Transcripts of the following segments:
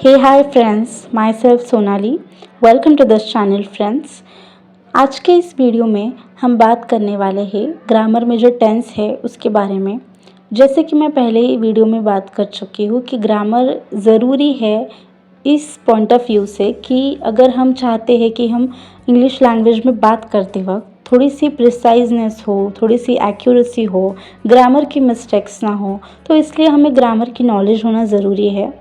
Hey, hi friends, myself Sonali. Welcome to this channel friends. आज के इस video में हम बात करने वाले हैं ग्रामर में जो टेंस है उसके बारे में। जैसे कि मैं पहले ही वीडियो में बात कर चुकी हूँ कि ग्रामर ज़रूरी है इस पॉइंट ऑफ व्यू से कि अगर हम चाहते हैं कि हम इंग्लिश लैंग्वेज में बात करते वक्त थोड़ी सी प्रिसाइजनेस हो, थोड़ी सी एक्यूरेसी हो, ग्रामर की मिस्टेक्स ना हो, तो इसलिए हमें ग्रामर की नॉलेज होना ज़रूरी है।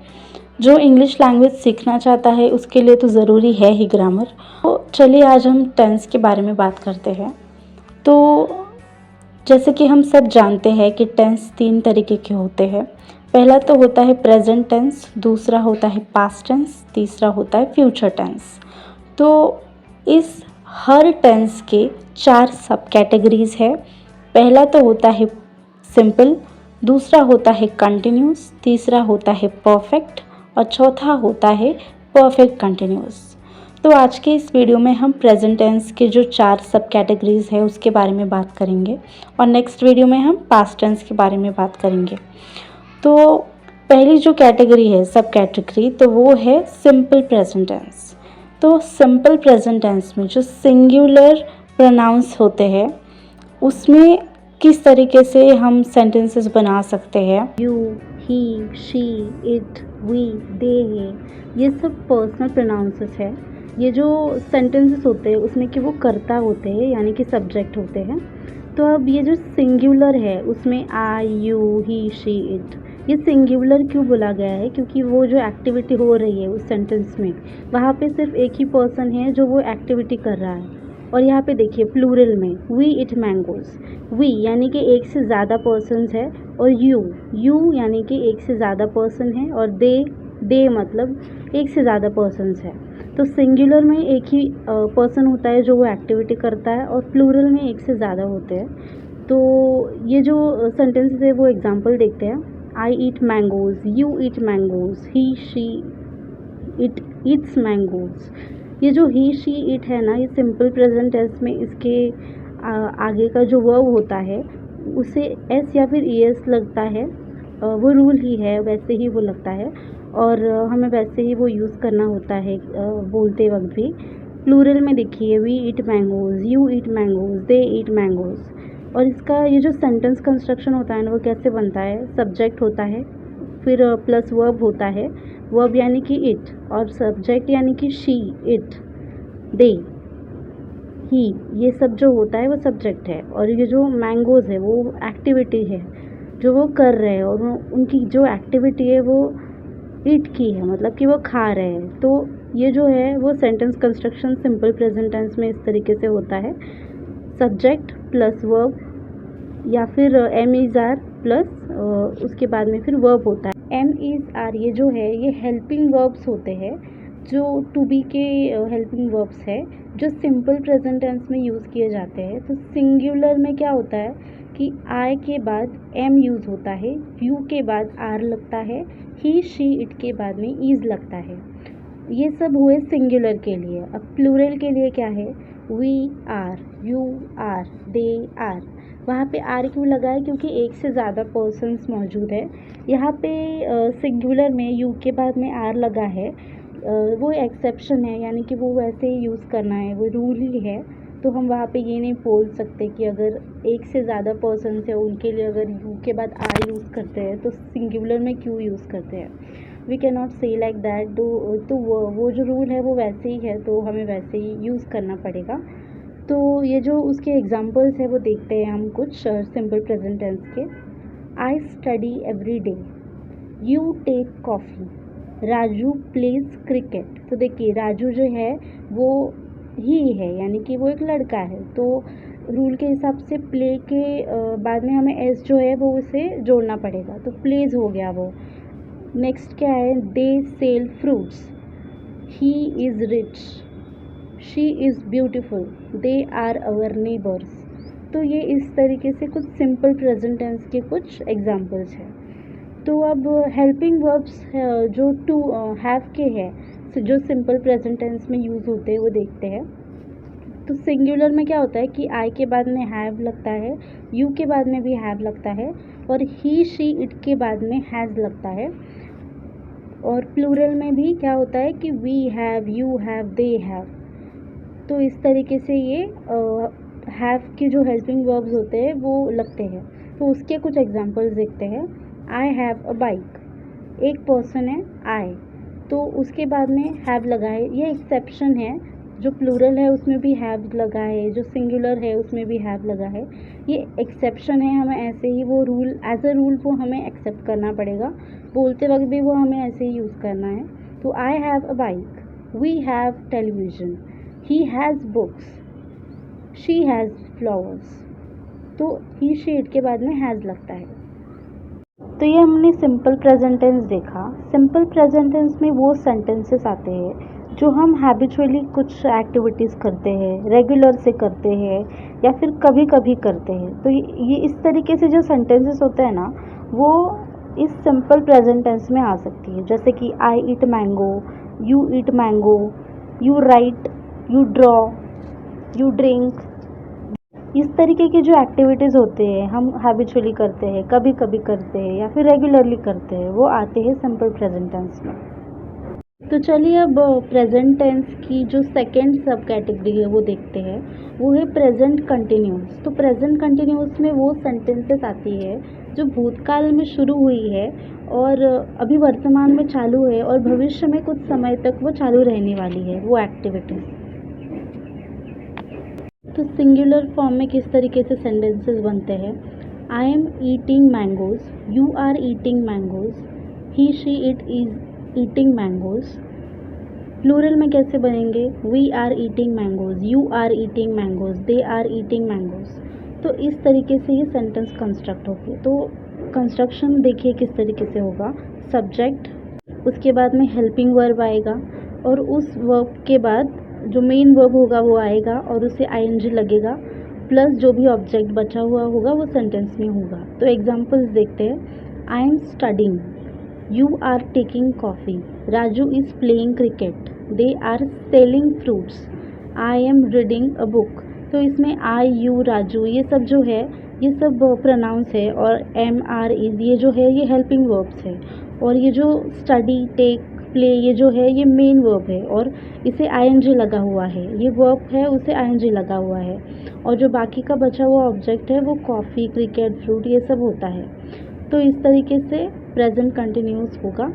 जो इंग्लिश लैंग्वेज सीखना चाहता है उसके लिए तो ज़रूरी है ही ग्रामर। तो चलिए आज हम टेंस के बारे में बात करते हैं। तो जैसे कि हम सब जानते हैं कि टेंस 3 तरीके के होते हैं। पहला तो होता है प्रेजेंट टेंस, दूसरा होता है पास्ट टेंस, तीसरा होता है फ्यूचर टेंस। तो इस हर टेंस के 4 सब कैटेगरीज है। पहला तो होता है सिंपल, दूसरा होता है कंटिन्यूस, तीसरा होता है परफेक्ट और चौथा होता है परफेक्ट कंटिन्यूस। तो आज के इस वीडियो में हम प्रेजेंट टेंस के जो 4 सब कैटेगरीज है उसके बारे में बात करेंगे और नेक्स्ट वीडियो में हम पास्ट टेंस के बारे में बात करेंगे। तो पहली जो कैटेगरी है सब कैटेगरी तो वो है सिंपल प्रेजेंट टेंस। तो सिंपल प्रेजेंट टेंस में जो सिंगुलर प्रोनाउंस होते हैं उसमें किस तरीके से हम सेंटेंसेस बना सकते हैं। You, he, she, it, we, they है, ये सब पर्सनल प्रोनाउंसेस है। ये जो सेंटेंसेस होते हैं उसमें कि वो कर्ता होते हैं यानी कि सब्जेक्ट होते हैं। तो अब ये जो सिंगुलर है उसमें आई, यू, ही, शी, इट, ये सिंगुलर क्यों बोला गया है? क्योंकि वो जो एक्टिविटी हो रही है उस सेंटेंस में वहाँ पे सिर्फ एक ही पर्सन है जो वो एक्टिविटी कर रहा है। और यहाँ पे देखिए प्लूरल में वी इट मैंगोज। वी यानी कि एक से ज़्यादा पर्सन्स है और यू यानी कि एक से ज़्यादा पर्सन है और दे मतलब एक से ज़्यादा पर्सन्स है। तो सिंगुलर में एक ही पर्सन होता है जो वो एक्टिविटी करता है और प्लूरल में एक से ज़्यादा होते हैं। तो ये जो सेंटेंसेस है वो एग्जांपल देखते हैं। I eat mangoes, you eat mangoes, he she it eats mangoes. ये जो ही शी इट है ना, ये सिंपल प्रेजेंट टेंस में इसके आगे का जो वर्ब होता है उसे एस या फिर ई एस लगता है। वो रूल ही है, वैसे ही वो लगता है और हमें वैसे ही वो यूज़ करना होता है बोलते वक्त भी। प्लूरल में देखिए we eat mangoes, you eat mangoes, they eat mangoes. और इसका ये जो सेंटेंस कंस्ट्रक्शन होता है ना वो कैसे बनता है? सब्जेक्ट होता है, फिर प्लस वर्ब होता है, वर्ब यानी कि इट और सब्जेक्ट यानी कि शी, इट, दे, ही, ये सब जो होता है वो सब्जेक्ट है। और ये जो मैंगोज है वो एक्टिविटी है जो वो कर रहे हैं और उनकी जो एक्टिविटी है वो ईट की है, मतलब कि वो खा रहे हैं। तो ये जो है वो sentence construction simple present tense में इस तरीके से होता है। सब्जेक्ट प्लस वर्ब या फिर एम इज़ आर प्लस उसके बाद में फिर वर्ब होता है। एम इज़ आर ये जो है ये हेल्पिंग वर्ब्स होते हैं, जो टू बी के हेल्पिंग वर्ब्स है जो सिंपल प्रेजेंट टेंस में यूज़ किए जाते हैं। तो सिंगुलर में क्या होता है कि आई के बाद एम यूज़ होता है, यू के बाद आर लगता है, ही शी इट के बाद में ईज लगता है। ये सब हुए सिंगुलर के लिए। अब प्लूरल के लिए क्या है? We are, you are, they are. वहाँ पे आर क्यों लगा है? क्योंकि एक से ज़्यादा पर्सन्स मौजूद है। यहाँ पे सिंगुलर में यू के बाद में आर लगा है, वो एक्सेप्शन है, यानी कि वो वैसे ही यूज़ करना है, वो रूल ही है। तो हम वहाँ पे ये नहीं बोल सकते कि अगर एक से ज़्यादा पर्सन्स है उनके लिए अगर यू के बाद आर यूज़ करते हैं तो सिंगुलर में क्यों यूज़ करते हैं। वी कैन नॉट से लाइक दैट। तो वो जो रूल है वो वैसे ही है, तो हमें वैसे ही यूज़ करना पड़ेगा। तो ये जो उसके एग्जांपल्स है वो देखते हैं हम कुछ सिंपल प्रेजेंट टेंस के। I study every day, you take coffee, Raju plays cricket. तो देखिए राजू जो है वो ही है, यानी कि वो एक लड़का है। तो रूल के हिसाब से प्ले के बाद में हमें एस जो है वो उसे जोड़ना पड़ेगा, तो प्लेज हो गया वो। नेक्स्ट क्या है? They sell fruits, he is rich, she is beautiful, they are our neighbours. तो ये इस तरीके से कुछ सिंपल प्रेजेंट टेंस के कुछ एग्जांपल्स हैं। तो अब हेल्पिंग वर्ब्स जो टू हैव के हैं, जो सिंपल प्रेजेंट टेंस में यूज़ होते हैं वो देखते हैं। तो सिंगुलर में क्या होता है कि आई के बाद में हैव लगता है, यू के बाद में भी हैव लगता है और ही शी इट के बाद में हैज़ लगता है। और प्लूरल में भी क्या होता है कि we have, you have, they have. तो इस तरीके से ये हैव के जो हेल्पिंग वर्ब्स होते हैं वो लगते हैं। तो उसके कुछ एग्जांपल्स देखते हैं। आई हैव अ बाइक, एक पर्सन है आई, तो उसके बाद में हैव लगा है। ये एक्सेप्शन है, जो प्लूरल है उसमें भी हैव लगा है, जो सिंगुलर है उसमें भी हैव लगा है। ये एक्सेप्शन है, हमें ऐसे ही वो रूल, एज अ रूल वो हमें एक्सेप्ट करना पड़ेगा। बोलते वक्त भी वो हमें ऐसे ही यूज़ करना है। तो I have a bike, we have television, he has books, she has flowers. तो ही शी इट के बाद में हैज़ लगता है। तो ये हमने सिंपल प्रेजेंट टेंस देखा। सिंपल प्रेजेंट टेंस में वो सेंटेंसेस आते हैं जो हम हैबिचुअली कुछ एक्टिविटीज़ करते हैं, रेगुलर से करते हैं या फिर कभी कभी करते हैं। तो ये इस तरीके से जो सेंटेंसेस होते हैं ना, वो इस सिंपल प्रेजेंट टेंस में आ सकती है। जैसे कि I eat mango, you eat mango, you write, you draw, you drink. इस तरीके की जो एक्टिविटीज़ होते हैं, हम हैबिचुअली करते हैं, कभी कभी करते हैं या फिर रेगुलरली करते हैं, वो आते हैं सिंपल प्रेजेंट टेंस में। तो चलिए अब प्रेजेंट टेंस की जो सेकंड सब कैटेगरी है वो देखते हैं। वो है प्रेजेंट कंटिन्यूस। तो प्रेजेंट कंटिन्यूस में वो सेंटेंसेस आती है जो भूतकाल में शुरू हुई है और अभी वर्तमान में चालू है और भविष्य में कुछ समय तक वो चालू रहने वाली है, वो एक्टिविटीज़। तो सिंगुलर फॉर्म में किस तरीके से सेंटेंसेस बनते हैं। I am eating mangoes, you are eating mangoes, he she it is eating mangoes. Plural में कैसे बनेंगे, we are eating mangoes, you are eating mangoes, they are eating mangoes. तो इस तरीके से ये सेंटेंस कंस्ट्रक्ट होगी। तो कंस्ट्रक्शन देखिए किस तरीके से होगा। सब्जेक्ट, उसके बाद में हेल्पिंग वर्ब आएगा और उस वर्ब के बाद जो मेन वर्ब होगा वो आएगा और उसे आईएनजी लगेगा, प्लस जो भी ऑब्जेक्ट बचा हुआ होगा वो सेंटेंस में होगा। तो एग्जांपल्स देखते हैं। I am studying, you are taking coffee, Raju is playing cricket, they are selling fruits, I am reading a book. तो इसमें आई, यू, राजू ये सब जो है ये सब प्रोनाउंस है और एम, आर, इज़ ये जो है ये हेल्पिंग वर्ब्स है। और ये जो स्टडी, टेक, प्ले ये जो है ये मेन वर्ब है और इसे आईएनजी लगा हुआ है। ये वर्ब है, उसे आईएनजी लगा हुआ है। और जो बाकी का बचा हुआ ऑब्जेक्ट है वो कॉफ़ी, क्रिकेट, फ्रूट ये सब होता है। तो इस तरीके से प्रेजेंट कंटिन्यूस होगा।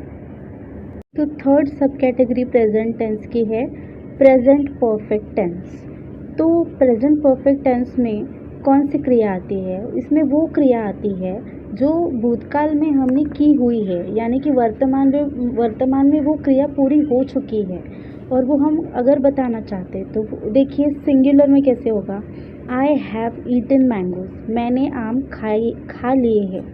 तो थर्ड सब कैटेगरी प्रेजेंट टेंस की है, प्रेजेंट परफेक्ट टेंस। तो प्रेजेंट परफेक्ट टेंस में कौन सी क्रिया आती है, इसमें वो क्रिया आती है जो भूतकाल में हमने की हुई है, यानी कि वर्तमान में वो क्रिया पूरी हो चुकी है और वो हम अगर बताना चाहते तो देखिए सिंगुलर में कैसे होगा। आई हैव ईटन मैंगोज, मैंने आम खा लिए हैं।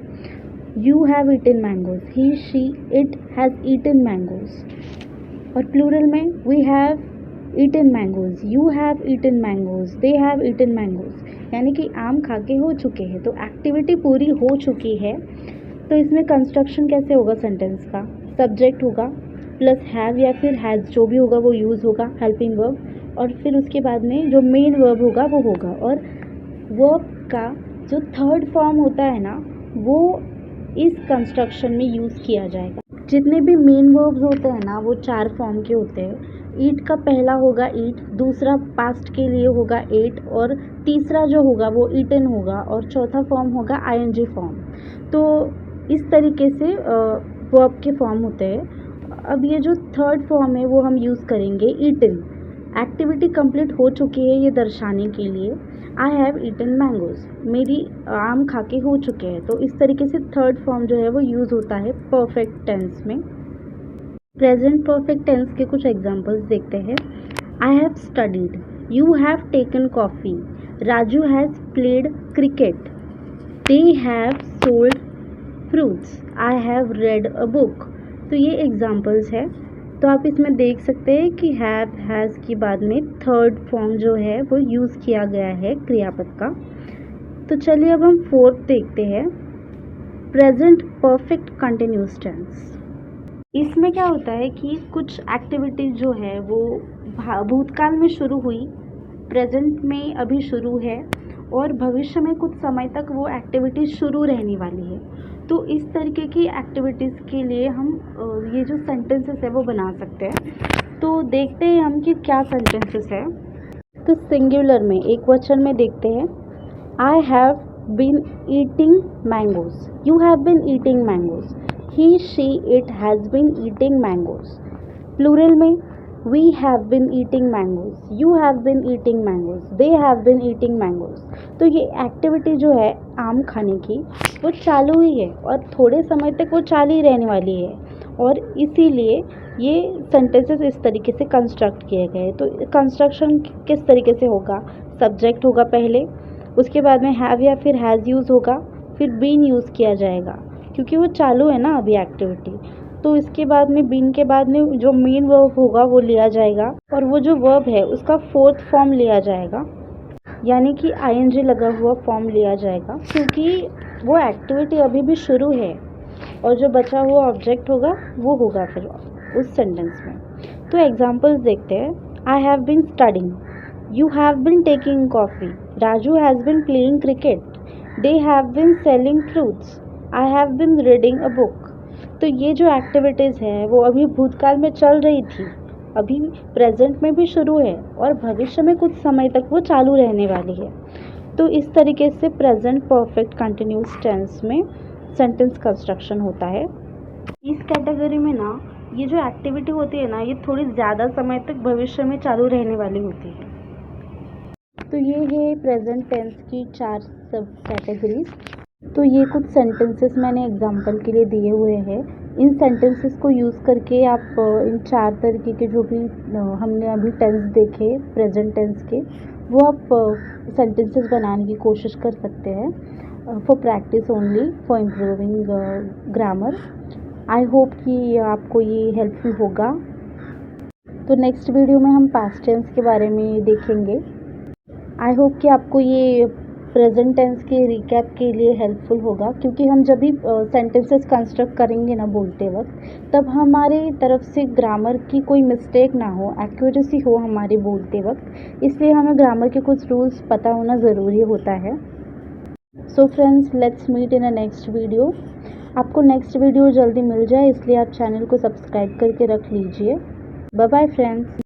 You have eaten mangoes, he, she, it has eaten mangoes. और प्लूरल में we have eaten mangoes, you have eaten mangoes, they have eaten mangoes, यानी कि आम खा के हो चुके हैं। तो एक्टिविटी पूरी हो चुकी है। तो इसमें कंस्ट्रक्शन कैसे होगा सेंटेंस का, सब्जेक्ट होगा प्लस हैव या फिर हैज़, जो भी होगा वो यूज़ होगा, हेल्पिंग वर्ब, और फिर उसके बाद में जो मेन वर्ब होगा वो होगा। और वर्ब का जो थर्ड फॉर्म होता है ना वो इस कंस्ट्रक्शन में यूज़ किया जाएगा। जितने भी मेन वर्ब्स होते हैं ना वो 4 फॉर्म के होते हैं। ईट का पहला होगा ईट, दूसरा पास्ट के लिए होगा एट, और तीसरा जो होगा वो ईटन होगा, और चौथा फॉर्म होगा आईएनजी फॉर्म। तो इस तरीके से वर्ब के फॉर्म होते हैं। अब ये जो थर्ड फॉर्म है वो हम यूज़ करेंगे ईटन। एक्टिविटी कंप्लीट हो चुकी है ये दर्शाने के लिए। आई हैव ईटन मैंगोज, मेरी आम खा के हो चुके हैं। तो इस तरीके से थर्ड फॉर्म जो है वो यूज़ होता है परफेक्ट टेंस में। प्रेजेंट परफेक्ट टेंस के कुछ एग्जांपल्स देखते हैं। I have studied, you have taken coffee, Raju has played cricket, they have sold fruits, I have read a book. तो ये एग्जांपल्स है। तो आप इसमें देख सकते हैं कि हैव, हैज़ के बाद में थर्ड फॉर्म जो है वो यूज़ किया गया है क्रियापद का। तो चलिए अब हम फोर्थ देखते हैं, प्रेजेंट परफेक्ट कंटिन्यूस टेंस। इसमें क्या होता है कि कुछ एक्टिविटीज़ जो है वो भूतकाल में शुरू हुई, प्रेजेंट में अभी शुरू है और भविष्य में कुछ समय तक वो एक्टिविटीज़ शुरू रहने वाली है। तो इस तरीके की एक्टिविटीज़ के लिए हम ये जो सेंटेंसेस है वो बना सकते हैं। तो देखते हैं हम कि क्या सेंटेंसेस है। तो सिंगुलर में, एक वचन में देखते हैं, I have been eating mangoes, you have been eating mangoes, he she it has been eating mangoes. Plural में, we have been eating mangoes, you have been eating mangoes, they have been eating mangoes। तो ये activity जो है आम खाने की वो चालू ही है और थोड़े समय तक वो चालू ही रहने वाली है, और इसीलिए ये सेंटेंसेस इस तरीके से कंस्ट्रक्ट किए गए। तो कंस्ट्रक्शन किस तरीके से होगा, सब्जेक्ट होगा पहले, उसके बाद में हैव या फिर हैज़ यूज़ होगा, फिर बीन यूज़ किया जाएगा क्योंकि वो चालू है ना अभी एक्टिविटी। तो इसके बाद में बीन के बाद में जो मेन वर्ब होगा वो लिया जाएगा, और वो जो वर्ब है उसका फोर्थ फॉर्म लिया जाएगा, यानी कि आईएनजी लगा हुआ फॉर्म लिया जाएगा क्योंकि वो एक्टिविटी अभी भी शुरू है, और जो बचा हुआ ऑब्जेक्ट होगा वो होगा फिर उस सेंटेंस में। तो एग्जांपल्स देखते हैं। I have been studying, you have been taking coffee, Raju has been playing cricket, they have been selling fruits, I have been reading a book. तो ये जो एक्टिविटीज़ है वो अभी भूतकाल में चल रही थी, अभी प्रेजेंट में भी शुरू है, और भविष्य में कुछ समय तक वो चालू रहने वाली है। तो इस तरीके से प्रेजेंट परफेक्ट कंटिन्यूस टेंस में सेंटेंस कंस्ट्रक्शन होता है। इस कैटेगरी में ना ये जो एक्टिविटी होती है ना ये थोड़ी ज़्यादा समय तक भविष्य में चालू रहने वाली होती है। तो ये है प्रेजेंट टेंस की 4 सब कैटेगरीज। तो ये कुछ सेंटेंसेस मैंने एग्जांपल के लिए दिए हुए हैं। इन सेंटेंसेस को यूज़ करके आप इन 4 तरीके के जो भी हमने अभी टेंस देखे प्रेजेंट टेंस के, वो आप सेंटेंसेस बनाने की कोशिश कर सकते हैं for practice only, for improving grammar. I hope कि आपको ये हेल्पफुल होगा। तो नेक्स्ट वीडियो में हम पास्ट टेंस के बारे में देखेंगे। आई होप कि आपको ये प्रेजेंट टेंस के रिकैप के लिए हेल्पफुल होगा, क्योंकि हम जब भी सेंटेंसेस कंस्ट्रक्ट करेंगे ना बोलते वक्त, तब हमारे तरफ से ग्रामर की कोई मिस्टेक ना हो, एक्यूरेसी हो हमारे बोलते वक्त, इसलिए हमें ग्रामर के कुछ रूल्स पता होना ज़रूरी होता है। So friends, let's meet in a next video. आपको नेक्स्ट वीडियो जल्दी मिल जाए इसलिए आप चैनल को सब्सक्राइब करके रख लीजिए। Bye bye friends.